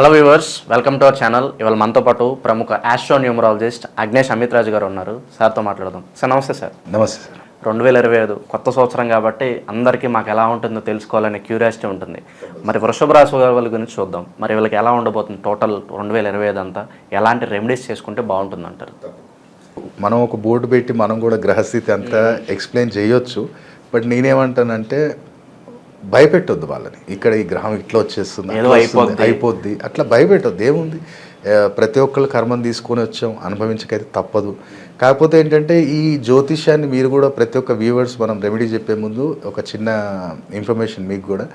Hello viewers, welcome to our channel. ఇవాళ మనతో పాటు ప్రముఖ ఆస్ట్రోన్యూమరాలజిస్ట్ అగ్నేష్ అమిత్ రాజు గారు ఉన్నారు. సార్తో మాట్లాడదాం. సార్ నమస్తే. సార్ నమస్తే సార్. 2025 కొత్త సంవత్సరం కాబట్టి అందరికీ మాకు ఎలా ఉంటుందో తెలుసుకోవాలనే క్యూరియాసిటీ ఉంటుంది. మరి వృషభ రాశి వాళ్ళ గురించి చూద్దాం. మరి వీళ్ళకి ఎలా ఉండబోతుంది టోటల్ 2025 అంతా, ఎలాంటి రెమెడీస్ చేసుకుంటే బాగుంటుంది అంటారు? మనం ఒక బోర్డు పెట్టి మనం కూడా గ్రహస్థితి అంతా ఎక్స్ప్లెయిన్ చేయొచ్చు. బట్ నేనేమంటానంటే భయపెట్టొద్దు వాళ్ళని. ఇక్కడ ఈ గ్రహం ఇట్లా వచ్చేస్తుంది, అయిపోద్ది, అట్లా భయపెట్టొద్దు. ఏముంది, ప్రతి ఒక్కళ్ళు కర్మం తీసుకొని వచ్చాం, అనుభవించకైతే తప్పదు. కాకపోతే ఏంటంటే ఈ జ్యోతిష్యాన్ని మీరు కూడా ప్రతి ఒక్క వ్యూవర్స్, మనం రెమెడీ చెప్పే ముందు ఒక చిన్న ఇన్ఫర్మేషన్ మీకు కూడా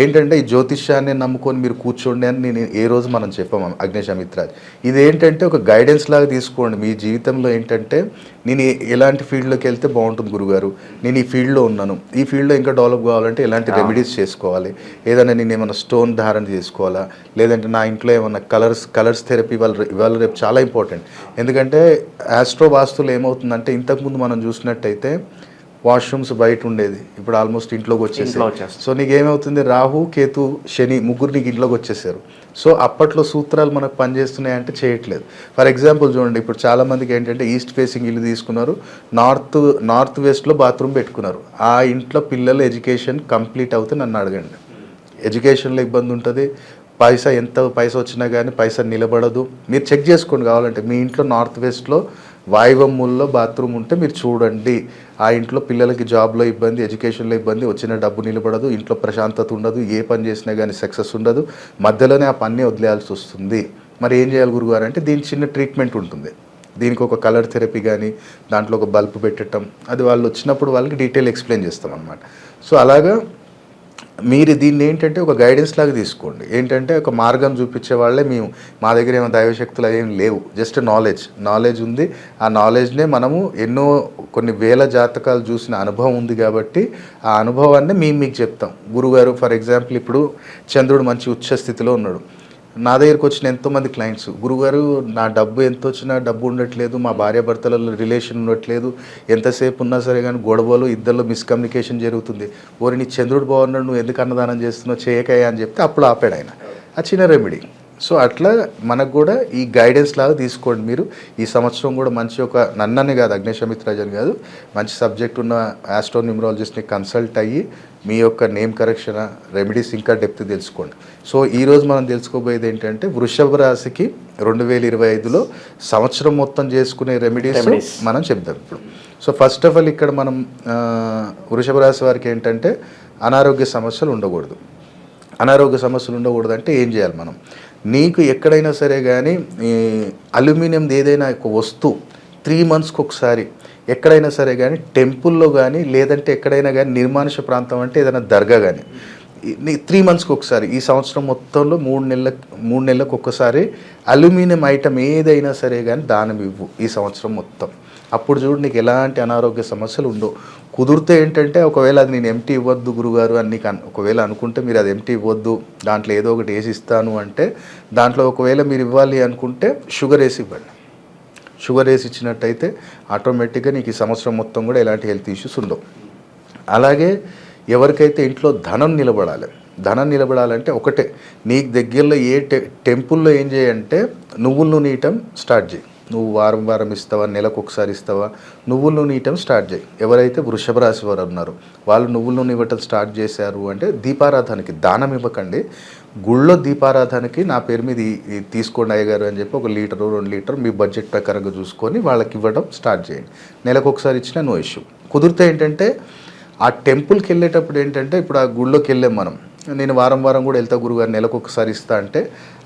ఏంటంటే, ఈ జ్యోతిష్యాన్ని నమ్ముకొని మీరు కూర్చోండి అని నేను ఏ రోజు మనం చెప్పాము అగ్నేష్ అమిత్ రాజ్. ఇది ఏంటంటే ఒక గైడెన్స్ లాగా తీసుకోండి. మీ జీవితంలో ఏంటంటే నేను ఎలాంటి ఫీల్డ్లోకి వెళ్తే బాగుంటుంది గురుగారు, నేను ఈ ఫీల్డ్లో ఉన్నాను, ఈ ఫీల్డ్లో ఇంకా డెవలప్ కావాలంటే ఎలాంటి రెమెడీస్ చేసుకోవాలి, ఏదైనా నేను ఏమైనా స్టోన్ ధారణ చేసుకోవాలా, లేదంటే నా ఇంట్లో ఏమన్నా కలర్స్ థెరపీ ఇవాళ రేపు చాలా ఇంపార్టెంట్. ఎందుకంటే ఆస్ట్రో వాస్తులు ఏమవుతుందంటే, ఇంతకుముందు మనం చూసినట్టయితే వాష్రూమ్స్ బయట ఉండేది, ఇప్పుడు ఆల్మోస్ట్ ఇంట్లోకి వచ్చేసారు. సో నీకు ఏమవుతుంది, రాహు కేతు శని ముగ్గురు నీకు ఇంట్లోకి వచ్చేసారు. సో అప్పట్లో సూత్రాలు మనకు పనిచేస్తున్నాయి అంటే చేయట్లేదు. ఫర్ ఎగ్జాంపుల్ చూడండి, ఇప్పుడు చాలామందికి ఏంటంటే ఈస్ట్ ఫేసింగ్ ఇల్లు తీసుకున్నారు, నార్త్ వెస్ట్లో బాత్రూమ్ పెట్టుకున్నారు. ఆ ఇంట్లో పిల్లల ఎడ్యుకేషన్ కంప్లీట్ అవుతే నన్ను అడగండి. ఎడ్యుకేషన్లో ఇబ్బంది ఉంటుంది, ఎంత పైసా వచ్చినా కానీ పైసా నిలబడదు. మీరు చెక్ చేసుకోండి కావాలంటే. మీ ఇంట్లో నార్త్ వెస్ట్లో వాయువ్యంలో బాత్రూమ్ ఉంటే మీరు చూడండి. ఆ ఇంట్లో పిల్లలకి జాబ్లో ఇబ్బంది, ఎడ్యుకేషన్లో ఇబ్బంది, వచ్చిన డబ్బు నిలబడదు, ఇంట్లో ప్రశాంతత ఉండదు, ఏ పని చేసినా కానీ సక్సెస్ ఉండదు, మధ్యలోనే ఆ పని వదిలేయాల్సి వస్తుంది. మరి ఏం చేయాలి గురుగారు అంటే, దీనికి చిన్న ట్రీట్మెంట్ ఉంటుంది. దీనికి ఒక కలర్ థెరపీ కానీ, దాంట్లో ఒక బల్బ్ పెట్టడం, అది వాళ్ళు వచ్చినప్పుడు వాళ్ళకి డీటెయిల్ ఎక్స్ప్లెయిన్ చేస్తాం అన్నమాట. సో అలాగా మీరు దీన్ని ఏంటంటే ఒక గైడెన్స్ లాగా తీసుకోండి. ఏంటంటే ఒక మార్గం చూపించే వాళ్ళే మేము. మా దగ్గర ఏమో దైవశక్తులు ఏం లేవు, జస్ట్ నాలెడ్జ్ ఉంది. ఆ నాలెడ్జ్నే మనము కొన్ని వేల జాతకాలు చూసిన అనుభవం ఉంది కాబట్టి ఆ అనుభవాన్ని మీకు చెప్తాం. గురుగారు ఫర్ ఎగ్జాంపుల్ ఇప్పుడు చంద్రుడు మంచి ఉచ్చ స్థితిలో ఉన్నాడు. నా దగ్గరికి వచ్చిన ఎంతోమంది క్లయింట్స్, గురుగారు నా డబ్బు ఎంత వచ్చినా డబ్బు ఉండట్లేదు, మా భార్యాభర్తలలో రిలేషన్ ఉండట్లేదు, ఎంతసేపు ఉన్నా సరే కానీ గొడవలు, ఇద్దరిలో మిస్కమ్యూనికేషన్ జరుగుతుంది. ఓరి నీ చంద్రుడు బాగున్నాడు, నువ్వు ఎందుకు అన్నదానం చేస్తున్నావు, చేయకయ్యా అని చెప్తే అప్పుడు ఆపాడు ఆయన. ఆ చిన్న రెమెడీ. సో అట్లా మనకు కూడా ఈ గైడెన్స్ లాగా తీసుకోండి మీరు. ఈ సంవత్సరం కూడా మంచి ఒక నన్నని కాదు, అగ్నేష్ అమిత్ రాజన్ కాదు, మంచి సబ్జెక్ట్ ఉన్న ఆస్ట్రోన్యూమరాలజిస్ట్ని కన్సల్ట్ అయ్యి మీ యొక్క నేమ్ కరెక్షన్, రెమెడీస్ ఇంకా డెప్త్ తెలుసుకోండి. సో ఈరోజు మనం తెలుసుకోబోయేది ఏంటంటే, వృషభ రాశికి 2025లో సంవత్సరం మొత్తం చేసుకునే రెమెడీస్ మనం చెప్దాం ఇప్పుడు. సో ఫస్ట్ ఆఫ్ ఆల్ ఇక్కడ మనం వృషభ రాశి వారికి ఏంటంటే అనారోగ్య సమస్యలు ఉండకూడదు. అంటే ఏం చేయాలి మనం? నీకు ఎక్కడైనా సరే కానీ అల్యూమినియం ఏదైనా ఒక వస్తువు 3 monthsకి ఒకసారి ఎక్కడైనా సరే కానీ టెంపుల్లో కానీ, లేదంటే ఎక్కడైనా కానీ నిర్మానుష ప్రాంతం అంటే ఏదైనా దర్గా కానీ 3 monthsకి ఒకసారి, ఈ సంవత్సరం మొత్తంలో 3 నెలలకు ఒక్కసారి అల్యూమినియం ఐటమ్ ఏదైనా సరే కానీ దానం ఇవ్వు ఈ సంవత్సరం మొత్తం. అప్పుడు చూడు నీకు ఎలాంటి అనారోగ్య సమస్యలు ఉండవు. కుదిరితే ఏంటంటే, ఒకవేళ అది నేను ఎంటీ ఇవ్వద్దు గురుగారు అని ఒకవేళ అనుకుంటే, మీరు అది ఎంటీ ఇవ్వద్దు, దాంట్లో ఏదో ఒకటి వేసి ఇస్తాను అంటే, దాంట్లో ఒకవేళ మీరు ఇవ్వాలి అనుకుంటే షుగర్ వేసి ఇవ్వండి. షుగర్ వేసి ఇచ్చినట్టయితే ఆటోమేటిక్గా నీకు ఈ సంవత్సరం మొత్తం కూడా ఎలాంటి హెల్త్ ఇష్యూస్ ఉండవు. అలాగే ఎవరికైతే ఇంట్లో ధనం నిలబడాలంటే ఒకటే, నీకు దగ్గరలో ఏ టెంపుల్లో ఏం చేయంటే నువ్వుల నూనె ఇవ్వటం స్టార్ట్ చేయి. నువ్వు వారం ఇస్తావా, నెలకు ఒకసారి ఇస్తావా, నువ్వుల నూనె ఇవ్వటం స్టార్ట్ చేయి. ఎవరైతే వృషభ రాశి వారు ఉన్నారో వాళ్ళు నువ్వుల నూనె ఇవ్వటం స్టార్ట్ చేశారు అంటే, దీపారాధనకి దానం ఇవ్వకండి, గుళ్ళో దీపారాధనకి నా పేరు మీద తీసుకోండి అయ్యగారు అని చెప్పి 1 లీటరు 2 లీటర్ మీ బడ్జెట్ ప్రకారంగా చూసుకొని వాళ్ళకి ఇవ్వడం స్టార్ట్ చేయండి. నెలకు ఒకసారి ఇచ్చినా నో ఇష్యూ. కుదిరితే ఏంటంటే ఆ టెంపుల్కి వెళ్ళేటప్పుడు ఏంటంటే, ఇప్పుడు ఆ గుళ్ళోకి వెళ్ళాం మనం, నేను వారం కూడా వెళ్తా గురుగారు, నెలకు ఒకసారి ఇస్తా అంటే,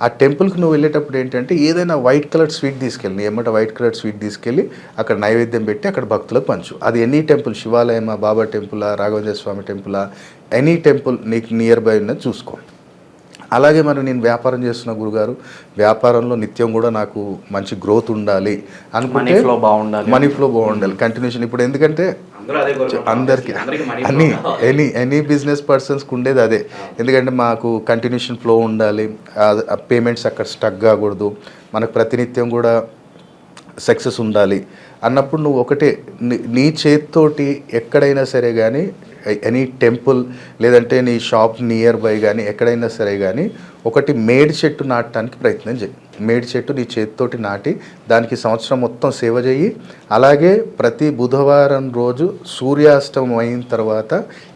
ఆ టెంపుల్కి నువ్వు వెళ్ళేటప్పుడు ఏంటంటే ఏదైనా వైట్ కలర్ స్వీట్ తీసుకెళ్ళి, వైట్ కలర్ స్వీట్ తీసుకెళ్ళి అక్కడ నైవేద్యం పెట్టి అక్కడ భక్తులకు పంచు. అది ఎనీ టెంపుల్, శివాలయమా, బాబా టెంపులా, రాఘవేంద్ర స్వామి టెంపులా, ఎనీ టెంపుల్ నీకు నియర్ బై ఉన్నది చూసుకో. అలాగే మరి నేను వ్యాపారం చేస్తున్న గురుగారు, వ్యాపారంలో నిత్యం కూడా నాకు మంచి గ్రోత్ ఉండాలి అనుకుంటే, మనీ ఫ్లో బాగుండాలి కంటిన్యూషన్. ఇప్పుడు ఎందుకంటే అందరికీ ఎనీ బిజినెస్ పర్సన్స్కి ఉండేది అదే. ఎందుకంటే మాకు కంటిన్యూషన్ ఫ్లో ఉండాలి, పేమెంట్స్ అక్కడ స్టక్ కాకూడదు, మనకు ప్రతినిత్యం కూడా సక్సెస్ ఉండాలి అన్నప్పుడు నువ్వు ఒకటే, నీ చేతితోటి ఎక్కడైనా సరే కానీ ఎనీ టెంపుల్ లేదంటే నీ షాప్ నియర్ బై కానీ ఎక్కడైనా సరే కానీ ఒకటి మేడి చెట్టు నాటడానికి ప్రయత్నం చేయి. మేడి చెట్టు నీ చేతితోటి నాటి దానికి సంవత్సరం మొత్తం సేవ చేయి. అలాగే ప్రతి బుధవారం రోజు సూర్యాస్తమం అయిన తర్వాత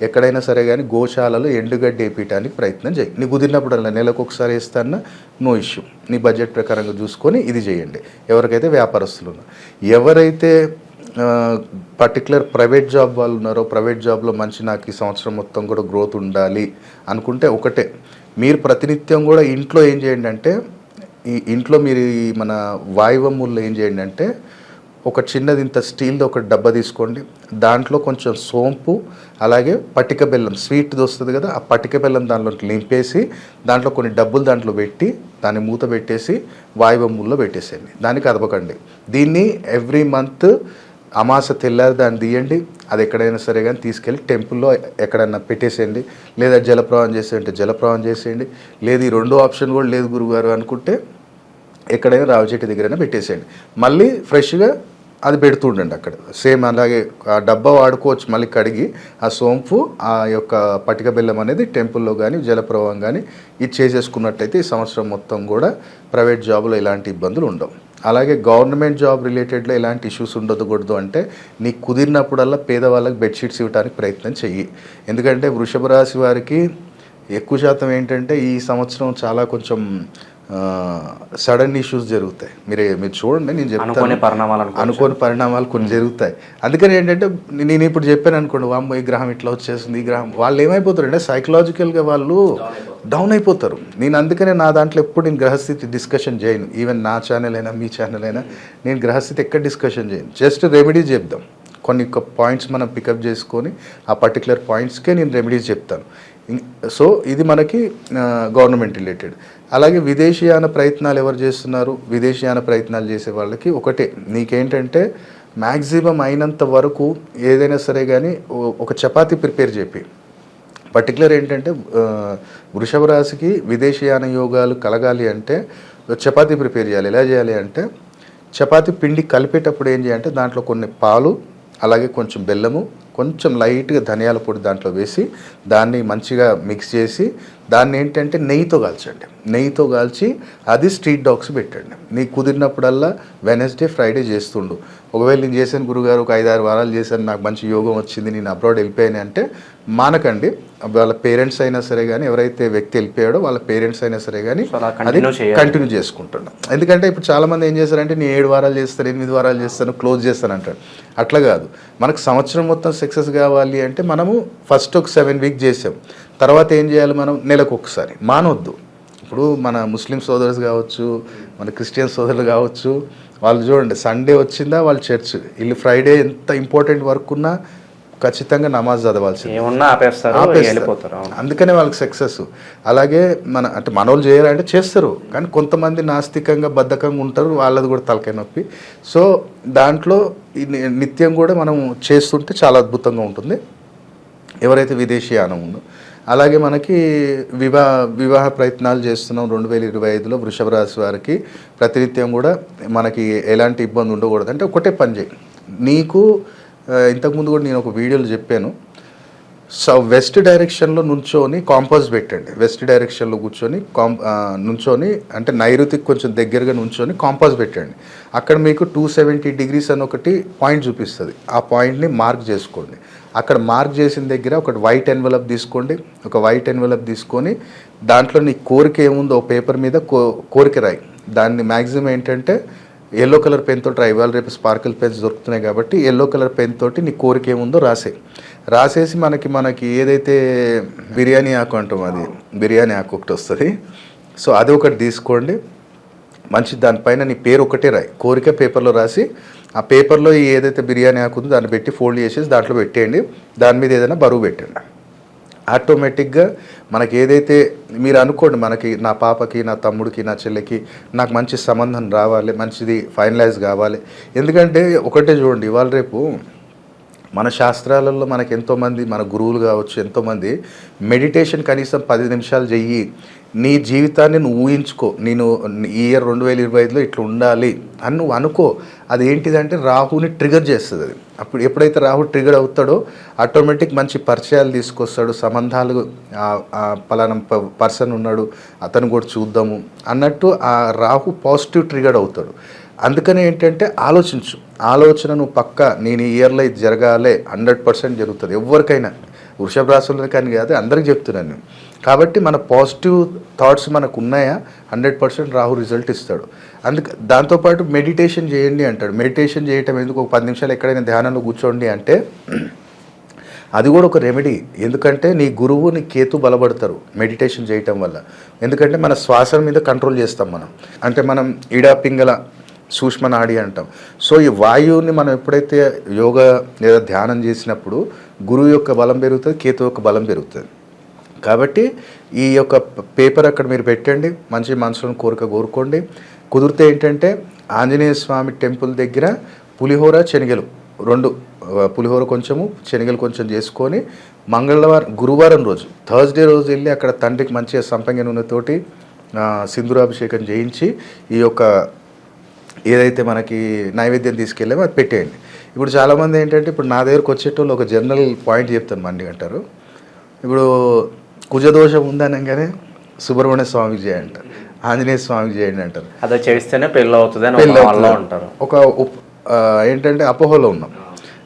ఎక్కడైనా సరే కానీ గోశాలలో ఎండుగడ్డి వేపించడానికి ప్రయత్నం చేయి. నీ కుదిరినప్పుడల్లా నెలకు ఒకసారి వేస్తాన్నా నో ఇష్యూ, నీ బడ్జెట్ ప్రకారంగా చూసుకొని ఇది చేయండి. ఎవరికైతే వ్యాపారస్తులు ఉన్నారో, ఎవరైతే పర్టికులర్ ప్రైవేట్ జాబ్ వాళ్ళు ఉన్నారో, ప్రైవేట్ జాబ్లో మంచి నాకు ఈ సంవత్సరం మొత్తం కూడా గ్రోత్ ఉండాలి అనుకుంటే ఒకటే, మీరు ప్రతినిత్యం కూడా ఇంట్లో ఏం చేయండి అంటే, ఈ ఇంట్లో మీరు ఈ మన వాయువమ్ముల్లో ఏం చేయండి అంటే ఒక చిన్నది ఇంత స్టీల్ది ఒక డబ్బా తీసుకోండి. దాంట్లో కొంచెం సోంపు అలాగే పటిక బెల్లం స్వీట్ది వస్తుంది కదా, ఆ పటిక బెల్లం దాంట్లో నింపేసి దాంట్లో కొన్ని డబ్బులు దాంట్లో పెట్టి దాన్ని మూత పెట్టేసి వాయువమ్ముల్లో పెట్టేసేయండి. దానికి అదపకండి. దీన్ని ఎవ్రీ మంత్ అమాస తెల్లారి దాన్ని తీయండి. అది ఎక్కడైనా సరే కానీ తీసుకెళ్ళి టెంపుల్లో ఎక్కడైనా పెట్టేసేయండి. లేదా జలప్రవాహం చేసేయండి, జలప్రవాహం చేసేయండి. లేదు ఈ రెండో ఆప్షన్ కూడా లేదు గురుగారు అనుకుంటే ఎక్కడైనా రావి చెట్టు దగ్గరైనా పెట్టేసేయండి. మళ్ళీ ఫ్రెష్గా అది పెడుతుండండి అక్కడ. సేమ్ అలాగే ఆ డబ్బా వాడుకోవచ్చు, మళ్ళీ కడిగి ఆ సోంపు ఆ యొక్క పటిక బెల్లం అనేది టెంపుల్లో కానీ జలప్రవాహం కానీ ఇది చేసేసుకున్నట్టయితే ఈ సంవత్సరం మొత్తం కూడా ప్రైవేట్ జాబ్లో ఎలాంటి ఇబ్బందులు ఉండవు. అలాగే గవర్నమెంట్ జాబ్ రిలేటెడ్లో ఎలాంటి ఇష్యూస్ ఉండకూడదు అంటే నీకు కుదిరినప్పుడల్లా పేదవాళ్ళకి బెడ్షీట్స్ ఇవ్వడానికి ప్రయత్నం చెయ్యి. ఎందుకంటే వృషభ రాశి వారికి ఎక్కువ శాతం ఏంటంటే ఈ సంవత్సరం చాలా కొంచెం సడన్ ఇష్యూస్ జరుగుతాయి. మీరు చూడండి, నేను చెప్తాను, అనుకోని పరిణామాలు కొన్ని జరుగుతాయి. అందుకని ఏంటంటే నేను ఇప్పుడు చెప్పాను అనుకోండి, వామ్మో ఈ గ్రహం ఇట్లా వచ్చేస్తుంది, ఈ గ్రహం, వాళ్ళు ఏమైపోతారు అంటే సైకలాజికల్గా వాళ్ళు డౌన్ అయిపోతారు. నేను అందుకనే నా దాంట్లో ఎప్పుడు నేను గ్రహస్థితి డిస్కషన్ చేయను. ఈవెన్ నా ఛానల్ అయినా మీ ఛానల్ అయినా నేను గ్రహస్థితి ఎక్కడ డిస్కషన్ చేయను. జస్ట్ రెమెడీస్ చెప్దాం. కొన్ని పాయింట్స్ మనం పికప్ చేసుకొని ఆ పర్టికులర్ పాయింట్స్కే నేను రెమెడీస్ చెప్తాను. సో ఇది మనకి గవర్నమెంట్ రిలేటెడ్. అలాగే విదేశీయాన ప్రయత్నాలు ఎవరు చేస్తున్నారు, విదేశీయాన ప్రయత్నాలు చేసే వాళ్ళకి ఒకటే, నీకేంటంటే మ్యాక్సిమం అయినంత వరకు ఏదైనా సరే కానీ ఒక చపాతీ ప్రిపేర్ చెప్పి. పర్టికులర్ ఏంటంటే వృషభ రాశికి విదేశీయాన యోగాలు కలగాలి అంటే చపాతీ ప్రిపేర్ చేయాలి. ఎలా చేయాలి అంటే చపాతీ పిండి కలిపేటప్పుడు ఏం చేయాలంటే దాంట్లో కొన్ని పాలు అలాగే కొంచెం బెల్లము కొంచెం లైట్గా ధనియాల పొడి దాంట్లో వేసి దాన్ని మంచిగా మిక్స్ చేసి దాన్ని ఏంటంటే నెయ్యితో కాల్చండి. నెయ్యితో కాల్చి అది స్ట్రీట్ డాగ్స్ పెట్టండి. నీకు కుదిరినప్పుడల్లా వెనస్డే ఫ్రైడే చేస్తుండు. ఒకవేళ నేను చేశాను గురుగారు ఒక 5-6 వారాలు చేశాను, నాకు మంచి యోగం వచ్చింది, నేను అబ్రాడ్ వెళ్ళిపోయాను అంటే మానకండి. వాళ్ళ పేరెంట్స్ అయినా సరే కానీ, ఎవరైతే వ్యక్తి వెళ్ళిపోయాడో వాళ్ళ పేరెంట్స్ అయినా సరే కానీ అది కంటిన్యూ చేసుకుంటున్నాం. ఎందుకంటే ఇప్పుడు చాలామంది ఏం చేస్తారంటే నేను 7 వారాలు చేస్తాను, 8 వారాలు చేస్తాను, క్లోజ్ చేస్తాను అంటాడు. అట్లా కాదు. మనకు సంవత్సరం మొత్తం సక్సెస్ కావాలి అంటే మనము ఫస్ట్ ఒక 7 వీక్ చేసాం, తర్వాత ఏం చేయాలి, మనం నెలకు ఒకసారి మానవద్దు. ఇప్పుడు మన ముస్లిం సోదరులు కావచ్చు, మన క్రిస్టియన్ సోదరులు కావచ్చు, వాళ్ళు చూడండి సండే వచ్చిందా వాళ్ళు చర్చ్, వీళ్ళు ఫ్రైడే ఎంత ఇంపార్టెంట్ వర్క్ ఉన్నా ఖచ్చితంగా నమాజ్ చదవాల్సింది, అందుకనే వాళ్ళకి సక్సెస్. అలాగే అంటే మనోళ్ళు చేయాలంటే చేస్తారు, కానీ కొంతమంది నాస్తికంగా బద్ధకంగా ఉంటారు, వాళ్ళది కూడా తలకాయ నొప్పి. సో దాంట్లో నిత్యం కూడా మనం చేస్తుంటే చాలా అద్భుతంగా ఉంటుంది ఎవరైతే విదేశీయానం ఉందో. అలాగే మనకి వివాహ ప్రయత్నాలు చేస్తున్నాం 2025లో వృషభ రాశి వారికి ప్రతినిత్యం కూడా మనకి ఎలాంటి ఇబ్బంది ఉండకూడదు. అంటే ఒకటే పని చేయి. నీకు ఇంతకుముందు కూడా నేను ఒక వీడియోలో చెప్పాను, వెస్ట్ డైరెక్షన్లో నుంచొని కాంపాస్ పెట్టండి. వెస్ట్ డైరెక్షన్లో నుంచొని అంటే నైరుతికి కొంచెం దగ్గరగా నుంచొని కాంపాస్ పెట్టండి. అక్కడ మీకు 270 degrees అని ఒకటి పాయింట్ చూపిస్తుంది. ఆ పాయింట్ని మార్క్ చేసుకోండి. అక్కడ మార్క్ చేసిన దగ్గర ఒక వైట్ ఎన్వలప్ తీసుకోండి. ఒక వైట్ ఎన్వలప్ తీసుకొని దాంట్లో నీ కోరిక ఏముందో పేపర్ మీద కోరిక రాయి. దాన్ని మ్యాక్సిమం ఏంటంటే ఎల్లో కలర్ పెన్ తోటి రాయి. ఇవాళ రేపు స్పార్కిల్ పెన్స్ దొరుకుతున్నాయి కాబట్టి ఎల్లో కలర్ పెన్ తోటి నీ కోరిక ఏముందో రాసేసి మనకి ఏదైతే బిర్యానీ ఆకు అంటాం, అది బిర్యానీ ఆకు ఒకటి వస్తుంది. సో అది ఒకటి తీసుకోండి. మంచి దానిపైన నీ పేరు ఒకటే రాయి, కోరిక పేపర్లో రాసి ఆ పేపర్లో ఏదైతే బిర్యానీ ఆకు ఉందో దాన్ని పెట్టి ఫోల్డ్ చేసేసి దాంట్లో పెట్టేయండి. దాని మీద ఏదైనా బరువు పెట్టండి. ఆటోమేటిక్గా మనకి ఏదైతే మీరు అనుకోండి, మనకి నా పాపకి, నా తమ్ముడికి, నా చెల్లికి నాకు మంచి సంబంధం రావాలి, మంచిది ఫైనలైజ్ కావాలి. ఎందుకంటే ఒకటే చూడండి, ఇవాళ రేపు మన శాస్త్రాలలో మనకు ఎంతోమంది మన గురువులు కావచ్చు, ఎంతోమంది మెడిటేషన్ కనీసం 10 నిమిషాలు చెయ్యి, నీ జీవితాన్ని నువ్వు ఊహించుకో, నేను ఈ ఇయర్ 2025లో ఇట్లా ఉండాలి అని నువ్వు అనుకో. అది ఏంటిదంటే రాహుని ట్రిగర్ చేస్తుంది. అది అప్పుడు ఎప్పుడైతే రాహు ట్రిగర్ అవుతాడో ఆటోమేటిక్ మంచి పరిచయాలు తీసుకొస్తాడు, సంబంధాలు, పలానా పర్సన్ ఉన్నాడు అతను కూడా చూద్దాము అన్నట్టు ఆ రాహు పాజిటివ్ ట్రిగర్ అవుతాడు. అందుకని ఏంటంటే ఆలోచన నువ్వు పక్క నేను ఈ ఇయర్లో ఇది జరగాలే, 100% జరుగుతుంది ఎవరికైనా, వృషభ రాశులనే కానీ కాదు అందరికి చెప్తున్నాను నేను. కాబట్టి మన పాజిటివ్ థాట్స్ మనకు ఉన్నాయా 100% రాహు రిజల్ట్ ఇస్తాడు. దాంతోపాటు మెడిటేషన్ చేయండి అంటాడు. మెడిటేషన్ చేయటం ఎందుకు, ఒక 10 నిమిషాలు ఎక్కడైనా ధ్యానంలో కూర్చోండి అంటే అది కూడా ఒక రెమెడీ. ఎందుకంటే నీ గురువు నీ కేతు బలపడతారు మెడిటేషన్ చేయటం వల్ల. ఎందుకంటే మన శ్వాస మీద కంట్రోల్ చేస్తాం మనం. అంటే మనం ఇడా పింగళ సూక్ష్మ నాడి అంటాం. సో ఈ వాయువుని మనం ఎప్పుడైతే యోగా లేదా ధ్యానం చేసినప్పుడు గురువు యొక్క బలం పెరుగుతుంది, కేతు యొక్క బలం పెరుగుతుంది. కాబట్టి ఈ యొక్క పేపర్ అక్కడ మీరు పెట్టండి, మంచి మనసులను కోరుకోండి. కుదిరితే ఏంటంటే ఆంజనేయ స్వామి టెంపుల్ దగ్గర పులిహోర శనగలు 2, పులిహోర కొంచెము శనగలు కొంచెం చేసుకొని గురువారం రోజు థర్స్డే రోజు వెళ్ళి అక్కడ తండ్రికి మంచిగా సంపంగి నూనెతోటి సింధూరాభిషేకం చేయించి ఈ యొక్క ఏదైతే మనకి నైవేద్యం తీసుకెళ్ళామో అది పెట్టేయండి. ఇప్పుడు చాలామంది ఏంటంటే ఇప్పుడు నా దగ్గరకు వచ్చేటోళ్ళు ఒక జనరల్ పాయింట్ చెప్తాను మండి అంటారు. ఇప్పుడు కుజదోషం ఉందనగానే సుబ్రహ్మణ్య స్వామికి చేయండి, ఆంజనేయ స్వామికి చేయండి అంటారు. అదే చేస్తేనే పెళ్ళి అవుతుంది అంటారు. ఒక ఏంటంటే అపోహలో ఉన్నాం.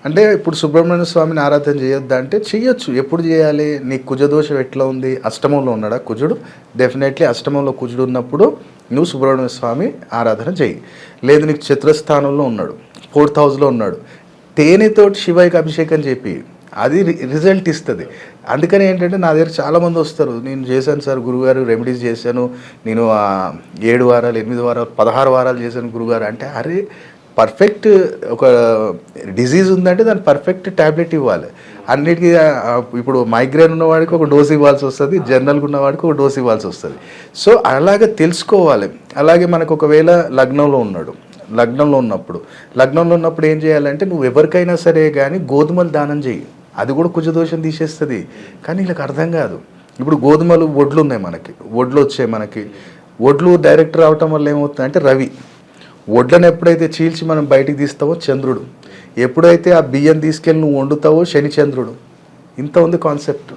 అంటే ఇప్పుడు సుబ్రహ్మణ్య స్వామిని ఆరాధన చేయొద్దా అంటే చెయ్యొచ్చు. ఎప్పుడు చేయాలి, నీకు కుజదోషం ఎట్లా ఉంది, అష్టమంలో ఉన్నాడా కుజుడు, డెఫినెట్లీ అష్టమంలో కుజుడు ఉన్నప్పుడు నువ్వు సుబ్రహ్మణ్య స్వామి ఆరాధన చెయ్యి. లేదు నీకు చతురస్థానంలో ఉన్నాడు, 4th హౌస్లో ఉన్నాడు, తేనెతోటి శివయ్యకి అభిషేకం చెప్పి అది రిజల్ట్ ఇస్తుంది. అందుకని ఏంటంటే నా దగ్గర చాలామంది వస్తారు, నేను చేశాను సార్ గురుగారు, రెమెడీస్ చేశాను, నేను 7 వారాలు 8 వారాలు 16 వారాలు చేశాను గురుగారు అంటే, అరే పర్ఫెక్ట్ ఒక డిజీజ్ ఉందంటే దాన్ని పర్ఫెక్ట్ ట్యాబ్లెట్ ఇవ్వాలి. అన్నిటికీ ఇప్పుడు మైగ్రేన్ ఉన్నవాడికి ఒక డోస్ ఇవ్వాల్సి వస్తుంది, జనరల్గా ఉన్నవాడికి ఒక డోస్ ఇవ్వాల్సి వస్తుంది. సో అలాగే తెలుసుకోవాలి. అలాగే మనకు ఒకవేళ లగ్నంలో ఉన్నప్పుడు ఏం చేయాలంటే నువ్వు ఎవరికైనా సరే కానీ గోధుమలు దానం చేయి, అది కూడా కుజదోషం తీసేస్తుంది. కానీ వీళ్ళకి అర్థం కాదు. ఇప్పుడు గోధుమలు వడ్లు ఉన్నాయి, వడ్లు వచ్చాయి మనకి. వడ్లు డైరెక్ట్ రావటం వల్ల ఏమవుతుందంటే రవి, వడ్లను ఎప్పుడైతే చీల్చి మనం బయటికి తీస్తావో చంద్రుడు, ఎప్పుడైతే ఆ బియ్యం తీసుకెళ్ళి నువ్వు వండుతావో శని చంద్రుడు. ఇంత ఉంది కాన్సెప్ట్.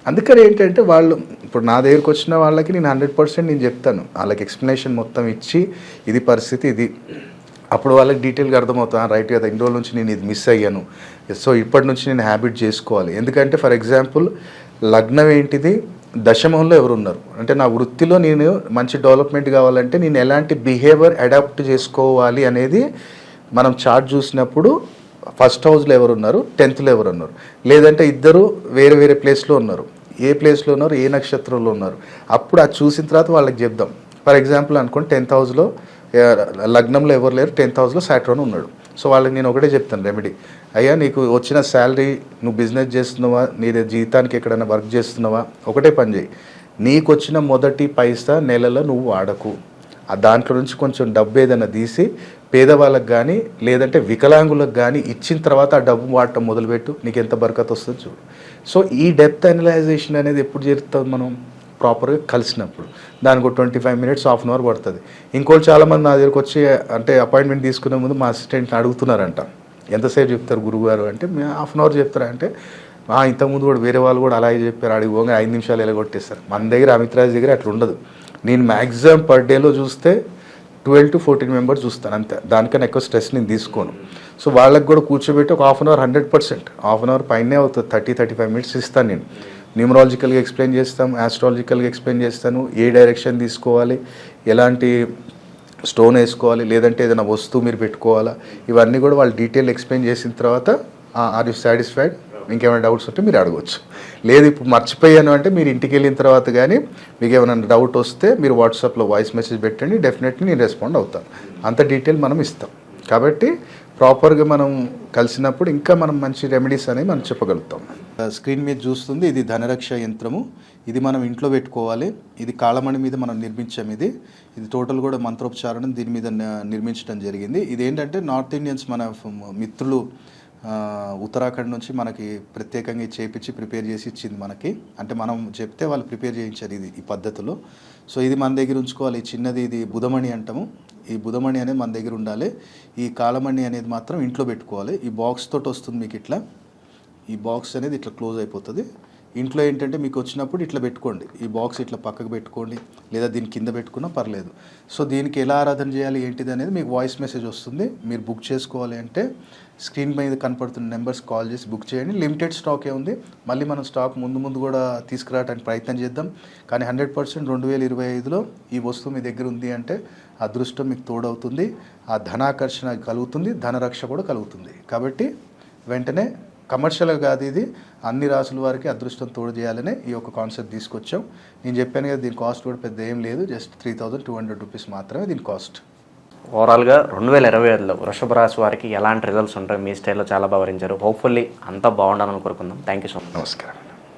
అందుకని ఏంటంటే వాళ్ళు ఇప్పుడు నా దగ్గరికి వచ్చిన వాళ్ళకి నేను 100% నేను చెప్తాను, వాళ్ళకి ఎక్స్ప్లెనేషన్ మొత్తం ఇచ్చి ఇది పరిస్థితి ఇది, అప్పుడు వాళ్ళకి డీటెయిల్గా అర్థమవుతుంది, రైట్ కదా ఇన్ని రోజుల నుంచి నేను ఇది మిస్ అయ్యాను, సో ఇప్పటి నుంచి నేను హ్యాబిట్ చేసుకోవాలి. ఎందుకంటే ఫర్ ఎగ్జాంపుల్ లగ్నం ఏంటిది, దశమంలో ఎవరున్నారు అంటే నా వృత్తిలో నేను మంచి డెవలప్మెంట్ కావాలంటే నేను ఎలాంటి బిహేవియర్ అడాప్ట్ చేసుకోవాలి అనేది మనం చార్ట్ చూసినప్పుడు 1st హౌస్లో ఎవరున్నారు, 10th ఎవరున్నారు, లేదంటే ఇద్దరు వేరే వేరే ప్లేస్లో ఉన్నారు, ఏ ప్లేస్లో ఉన్నారు, ఏ నక్షత్రంలో ఉన్నారు, అప్పుడు అది చూసిన తర్వాత వాళ్ళకి చెప్దాం. ఫర్ ఎగ్జాంపుల్ అనుకోండి 10th హౌస్లో లగ్నంలో ఎవరు లేరు, 10th హౌస్లో సాటర్న్ ఉన్నాడు. సో వాళ్ళకి నేను ఒకటే చెప్తాను రెమెడీ, అయ్యా నీకు వచ్చిన శాలరీ నువ్వు బిజినెస్ చేస్తున్నావా, నీ జీతానికి ఎక్కడైనా వర్క్ చేస్తున్నావా, ఒకటే పని చేయి, నీకు వచ్చిన మొదటి పైసా నెలలో నువ్వు వాడకు, ఆ దాంట్లో నుంచి కొంచెం డబ్బు ఏదైనా తీసి పేదవాళ్ళకి కానీ లేదంటే వికలాంగులకు కానీ ఇచ్చిన తర్వాత ఆ డబ్బు వాడటం మొదలుపెట్టు, నీకు ఎంత బరకత్ వస్తుంది చూడు. సో ఈ డెప్త్ అనలైజేషన్ అనేది ఎప్పుడు జరుగుతుంది, మనం ప్రాపర్గా కలిసినప్పుడు. దానికి ఒక 25 minutes, ½ hour పడుతుంది. ఇంకోటి చాలామంది నా దగ్గరకు వచ్చి అంటే అపాయింట్మెంట్ తీసుకునే ముందు మా అసిస్టెంట్ని అడుగుతున్నారంట, ఎంతసేపు చెప్తారు గురువుగారు అంటే, ½ hour చెప్తారా అంటే, ఇంతకుముందు కూడా వేరే వాళ్ళు కూడా అలాగే చెప్పారు, అడిగి పోగా 5 నిమిషాలు ఎలగొట్టేస్తారు. మన దగ్గర అమిత్రాజ్ దగ్గర అట్లా ఉండదు. నేను మ్యాక్సిమం పర్ డేలో చూస్తే 12 to 14 మెంబర్స్ చూస్తాను అంతే, దానికన్నా ఎక్కువ స్ట్రెస్ నేను తీసుకోను. సో వాళ్ళకి కూడా కూర్చోబెట్టి ఒక ½ hour 100%, ½ hour పైనే అవుతుంది, 30-35 minutes ఇస్తాను నేను. న్యూమరాలజికల్గా ఎక్స్ప్లెయిన్ చేస్తాం, ఆస్ట్రాలజికల్గా ఎక్స్ప్లెయిన్ చేస్తాను, ఏ డైరెక్షన్ తీసుకోవాలి, ఎలాంటి స్టోన్ వేసుకోవాలి, లేదంటే ఏదైనా వస్తువు మీరు పెట్టుకోవాలా, ఇవన్నీ కూడా వాళ్ళు డీటెయిల్ ఎక్స్ప్లెయిన్ చేసిన తర్వాత ఆర్ యూ సాటిస్ఫైడ్, ఇంకేమైనా డౌట్స్ ఉంటే మీరు అడగవచ్చు. లేదు ఇప్పుడు మర్చిపోయాను అంటే మీరు ఇంటికి వెళ్ళిన తర్వాత కానీ మీకు ఏమైనా డౌట్ వస్తే మీరు వాట్సాప్లో వాయిస్ మెసేజ్ పెట్టండి, డెఫినెట్లీ నేను రెస్పాండ్ అవుతాను. అంత డీటెయిల్ మనం ఇస్తాం. కాబట్టి ప్రాపర్గా మనం కలిసినప్పుడు ఇంకా మనం మంచి రెమెడీస్ అనేవి మనం చెప్పగలుగుతాం. స్క్రీన్ మీద చూస్తుంది ఇది ధనరక్ష యంత్రము, ఇది మనం ఇంట్లో పెట్టుకోవాలి. ఇది కాళమణి మీద మనం నిర్మించాం. ఇది టోటల్ కూడా మంత్రోపచారణం దీని మీద నిర్మించడం జరిగింది. ఇది ఏంటంటే నార్త్ ఇండియన్స్ మన మిత్రులు ఉత్తరాఖండ్ నుంచి మనకి ప్రత్యేకంగా చేపించి ప్రిపేర్ చేసి ఇచ్చింది మనకి. అంటే మనం చెప్తే వాళ్ళు ప్రిపేర్ చేయించారు ఈ పద్ధతిలో. సో ఇది మన దగ్గర ఉంచుకోవాలి. చిన్నది ఇది బుధమణి అంటాము. ఈ బుధమణి అనేది మన దగ్గర ఉండాలి. ఈ కాలమణి అనేది మాత్రం ఇంట్లో పెట్టుకోవాలి. ఈ బాక్స్ తోటి వస్తుంది మీకు ఇట్లా. ఈ బాక్స్ అనేది ఇట్లా క్లోజ్ అయిపోతుంది. ఇంట్లో ఏంటంటే మీకు వచ్చినప్పుడు ఇట్లా పెట్టుకోండి. ఈ బాక్స్ ఇట్లా పక్కకు పెట్టుకోండి, లేదా దీని కింద పెట్టుకున్నా పర్లేదు. సో దీనికి ఎలా ఆరాధన చేయాలి ఏంటిది అనేది మీకు వాయిస్ మెసేజ్ వస్తుంది. మీరు బుక్ చేసుకోవాలి అంటే స్క్రీన్ మీద కనపడుతున్న నెంబర్స్ కాల్ చేసి బుక్ చేయండి. లిమిటెడ్ స్టాకే ఉంది. మళ్ళీ మనం స్టాక్ ముందు కూడా తీసుకురావడానికి ప్రయత్నం చేద్దాం. కానీ 100% 2025లో ఈ వస్తువు మీ దగ్గర ఉంది అంటే అదృష్టం మీకు తోడవుతుంది. ఆ ధనాకర్షణ కలుగుతుంది, ధనరక్ష కూడా కలుగుతుంది. కాబట్టి వెంటనే కమర్షియల్గా కాదు, ఇది అన్ని రాసుల వారికి అదృష్టం తోడు చేయాలనే ఈ యొక్క కాన్సెప్ట్ తీసుకొచ్చాం. నేను చెప్పాను కదా, దీని కాస్ట్ కూడా పెద్ద ఏం లేదు, జస్ట్ 3200 రూపీస్ మాత్రమే దీని కాస్ట్. ఓవరాల్గా 2025లో వృషభ రాశి వారికి ఎలాంటి రిజల్ట్స్ ఉంటాయి మీ స్టైల్లో చాలా బాగా వివరించారు. హోప్ఫుల్లీ అంతా బాగుండాలని కోరుకుందాం. Thank you so much. నమస్కారం.